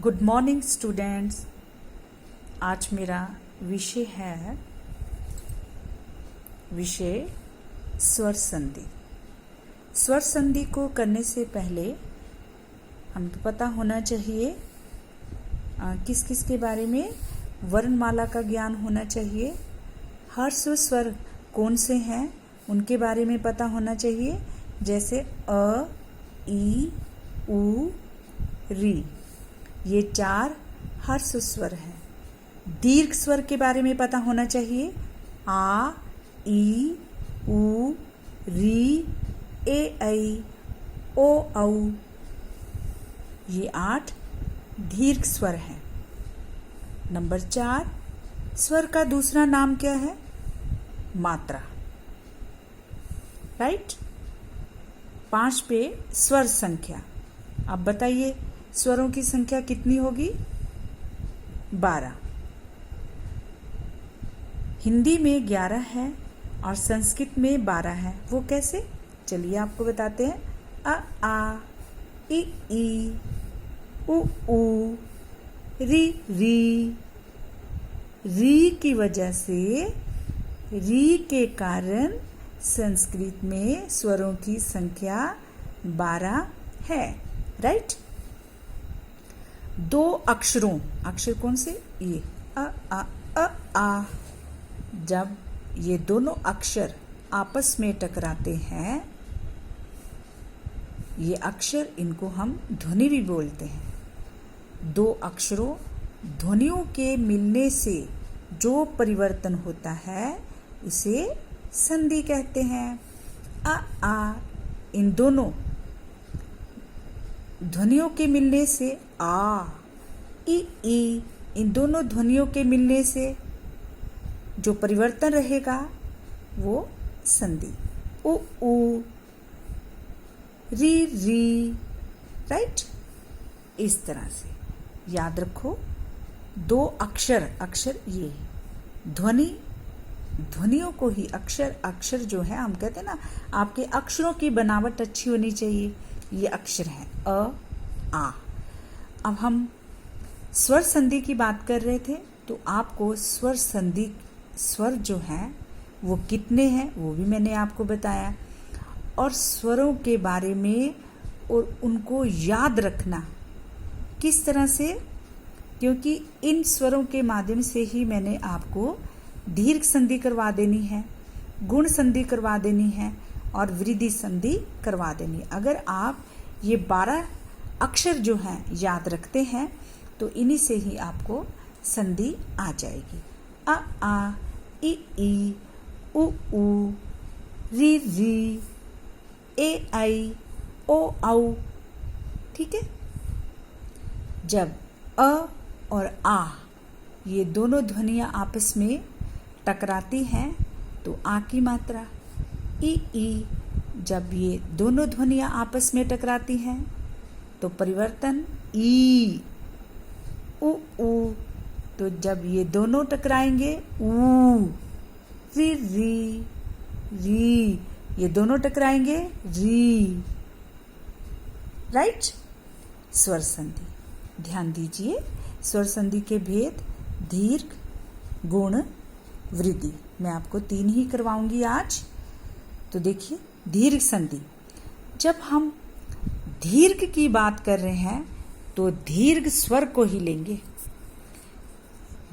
Good morning students. आज मेरा विषय है स्वर संधि। स्वर संधि को करने से पहले हमको पता होना चाहिए किस किस के बारे में। वर्णमाला का ज्ञान होना चाहिए। हर्ष स्वर कौन से हैं उनके बारे में पता होना चाहिए, जैसे अ, ई, उ, री, ये 4 हर्ष स्वर हैं। दीर्घ स्वर के बारे में पता होना चाहिए। आ, ई, उ, री, ए, ऐ, ओ, औ, ये 8 दीर्घ स्वर हैं। नंबर 4, स्वर का दूसरा नाम क्या है? मात्रा। राइट। 5 पे स्वर संख्या। अब बताइए स्वरों की संख्या कितनी होगी? 12। हिंदी में 11 है और संस्कृत में 12 है। वो कैसे? चलिए आपको बताते हैं। अ, आ, ई, उ, री, री की वजह से, री के कारण संस्कृत में स्वरों की संख्या 12 है। राइट। 2 अक्षरों, अक्षर कौन से? ये आ। जब ये दोनों अक्षर आपस में टकराते हैं, ये अक्षर, इनको हम ध्वनि भी बोलते हैं। 2 अक्षरों ध्वनियों के मिलने से जो परिवर्तन होता है उसे संधि कहते हैं। आ, इन दोनों ध्वनियों के मिलने से आ, ई, इन दोनों ध्वनियों के मिलने से जो परिवर्तन रहेगा वो संधि। उ, री। राइट। इस तरह से याद रखो। 2 अक्षर ये ध्वनियों को ही अक्षर जो है, हम कहते हैं ना, आपके अक्षरों की बनावट अच्छी होनी चाहिए। ये अक्षर है अ, आ। अब हम स्वर संधि की बात कर रहे थे, तो आपको स्वर जो हैं वो कितने हैं वो भी मैंने आपको बताया, और स्वरों के बारे में और उनको याद रखना किस तरह से, क्योंकि इन स्वरों के माध्यम से ही मैंने आपको दीर्घ संधि करवा देनी है, गुण संधि करवा देनी है और वृद्धि संधि करवा देनी है। अगर आप ये 12 अक्षर जो हैं याद रखते हैं तो इन्हीं से ही आपको संधि आ जाएगी। आ, ई, उ, री, ए, ऐ, ओ, औ। ठीक है। जब अ और आ ये दोनों ध्वनियां आपस में टकराती हैं तो आ की मात्रा। ई, जब ये दोनों ध्वनियां आपस में टकराती हैं तो परिवर्तन ई। उ, तो जब ये दोनों टकराएंगे ऊ। री, ये दोनों टकराएंगे री। राइट। स्वर संधि ध्यान दीजिए। स्वर संधि के भेद दीर्घ, गुण, वृद्धि, मैं आपको 3 ही करवाऊंगी आज। तो देखिए, दीर्घ संधि। जब हम दीर्घ की बात कर रहे हैं तो दीर्घ स्वर को ही लेंगे।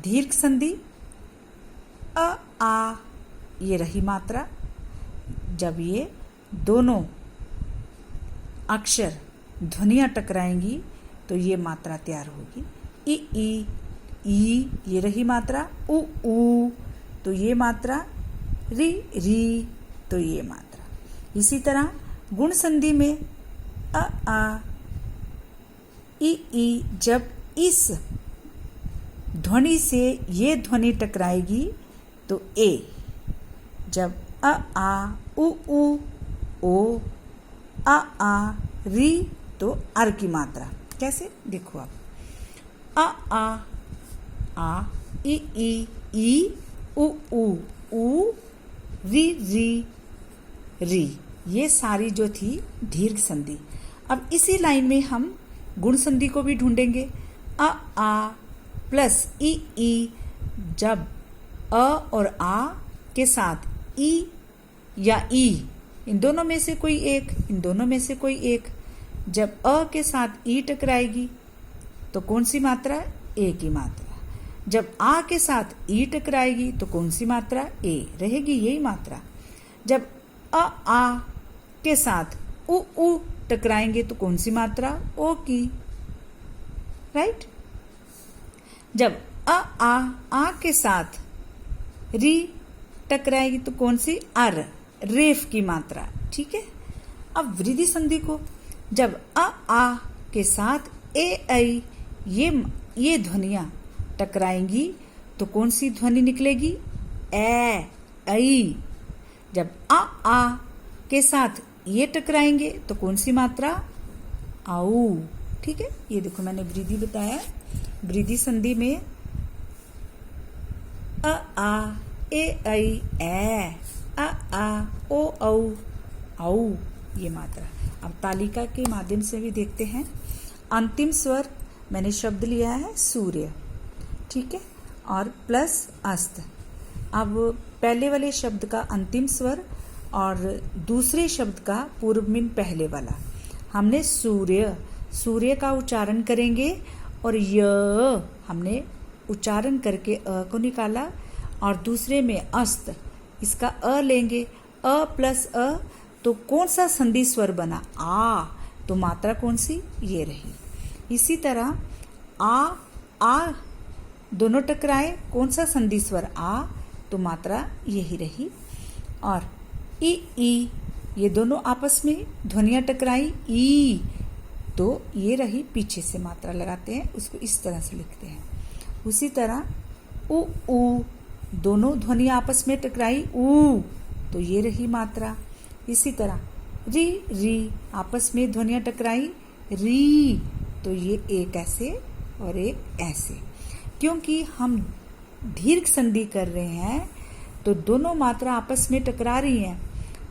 दीर्घ संधि अ, आ, ये रही मात्रा। जब ये दोनों अक्षर ध्वनियां टकराएंगी तो ये मात्रा तैयार होगी। ई, ये रही मात्रा। उ, तो ये मात्रा। री, तो ये मात्रा। इसी तरह गुण संधि में आ, ई, जब इस ध्वनि से ये ध्वनि टकराएगी तो ए। जब आ, उ, ओ, आ, री, तो अर की मात्रा। कैसे? देखो आप। आ, ई, उ, री, ये सारी जो थी दीर्घ संधि। अब इसी लाइन में हम गुण संधि को भी ढूंढेंगे। आ प्लस ई जब अ और आ के साथ ई या ई, इन दोनों में से कोई एक, इन दोनों में से कोई एक, जब अ के साथ ई टकराएगी तो कौन सी मात्रा? ए की मात्रा। जब आ के साथ ई टकराएगी तो कौन सी मात्रा? ए रहेगी, यही मात्रा। जब आ के साथ उ टकराएंगे तो कौन सी मात्रा? ओ की, राइट। जब आ के साथ री टकराएगी तो कौन सी? अर, रेफ की मात्रा, ठीक है। अब वृद्धि संधि को जब आ के साथ ए ऐ ये ध्वनियां टकराएंगी तो कौन सी ध्वनि निकलेगी? ए ऐ। जब आ के साथ ये टकराएंगे तो कौन सी मात्रा? आऊ, ठीक है। ये देखो मैंने वृद्धि बताया, वृद्धि संधि में आ ए ऐ ए, आ ओ औ औ, ये मात्रा। अब तालिका के माध्यम से भी देखते हैं। अंतिम स्वर मैंने शब्द लिया है सूर्य, ठीक है, और प्लस अस्त। अब पहले वाले शब्द का अंतिम स्वर और दूसरे शब्द का पूर्वमीन पहले वाला, हमने सूर्य का उच्चारण करेंगे और य हमने उच्चारण करके अ को निकाला, और दूसरे में अस्त, इसका अ लेंगे, अ प्लस अ, तो कौन सा संधि स्वर बना? आ, तो मात्रा कौन सी? ये रही। इसी तरह आ दोनों टकराए, कौन सा संधि स्वर? आ, तो मात्रा यही रही। और ई ये दोनों आपस में ध्वनियां टकराई, ई, तो ये रही। पीछे से मात्रा लगाते हैं, उसको इस तरह से लिखते हैं। उसी तरह उ दोनों ध्वनियां आपस में टकराई, ऊ, तो ये रही मात्रा। इसी तरह री आपस में ध्वनियां टकराई, री, तो ये एक ऐसे और एक ऐसे। क्योंकि हम दीर्घ संधि कर रहे हैं तो दोनों मात्रा आपस में टकरा रही हैं,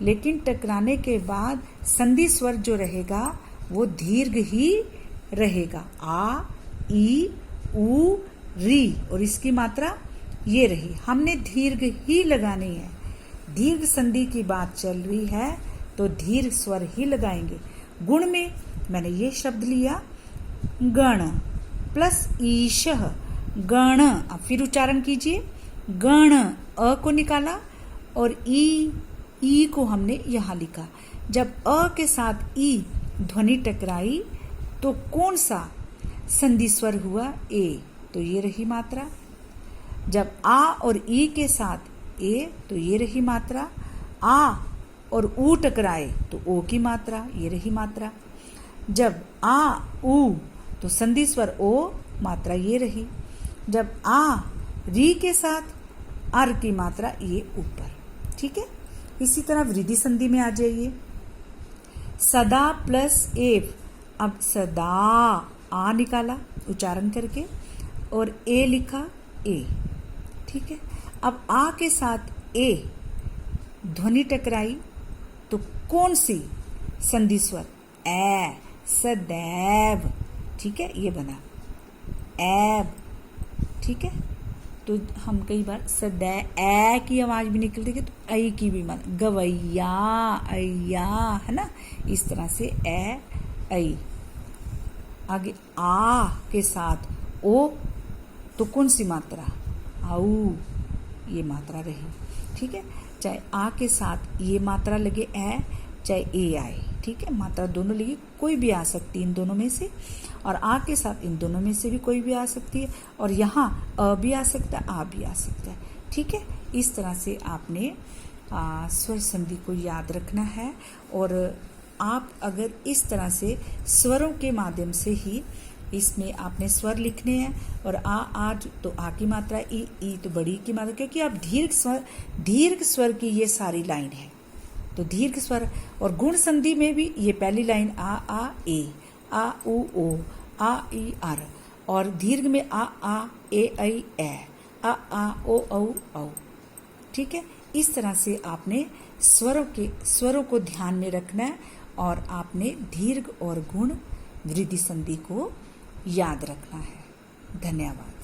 लेकिन टकराने के बाद संधि स्वर जो रहेगा वो दीर्घ ही रहेगा। आ, ई, ऊ, री, और इसकी मात्रा ये रही। हमने दीर्घ ही लगानी है। दीर्घ संधि की बात चल रही है तो दीर्घ स्वर ही लगाएंगे। गुण में मैंने ये शब्द लिया गण प्लस ईशः, गण। अब फिर उच्चारण कीजिए, गण, अ को निकाला और ई को हमने यहां लिखा। जब अ के साथ ई ध्वनि टकराई तो कौन सा संधि स्वर हुआ? ए, तो ये रही मात्रा। जब आ और ई के साथ ए, तो ये रही मात्रा। आ और ऊ टकराए तो ओ की मात्रा, ये रही मात्रा। जब आ ऊ तो संधि स्वर ओ, मात्रा ये रही। जब आ री के साथ अर की मात्रा, ये ऊपर, ठीक है। इसी तरह वृद्धि संधि में आ जाइए। सदा प्लस एव, अब सदा आ निकाला उच्चारण करके और ए लिखा, ए, ठीक है। अब आ के साथ ए ध्वनि टकराई तो कौन सी संधि स्वर? ए, सदैव, ठीक है, ये बना एब, ठीक है। तो हम कई बार सदै ए की आवाज भी निकलती है तो ऐ की भी मान, गवैया, अय्या, है ना, इस तरह से ए ऐ। आगे आ के साथ ओ तो कौन सी मात्रा? आऊ, ये मात्रा रही, ठीक है। चाहे आ के साथ ये मात्रा लगे ए, चाहे ए आए, ठीक है, मात्रा दोनों लगी, कोई भी आ सकती है इन दोनों में से, और आ के साथ इन दोनों में से भी कोई भी आ सकती है, और यहाँ अ भी आ सकता है, आ भी आ सकता है, ठीक है। इस तरह से आपने स्वर संधि को याद रखना है, और आप अगर इस तरह से स्वरों के माध्यम से ही इसमें आपने स्वर लिखने हैं, और आ तो आ की मात्रा, ई तो बड़ी की मात्रा, क्योंकि आप दीर्घ स्वर की ये सारी लाइन है, तो दीर्घ स्वर। और गुण संधि में भी ये पहली लाइन आ ए, आ उ ओ, आ ई आर, और दीर्घ में आ ए ऐ ए, आ ओ औ औ, ठीक है। इस तरह से आपने स्वरों को ध्यान में रखना है, और आपने दीर्घ और गुण वृद्धि संधि को याद रखना है। धन्यवाद।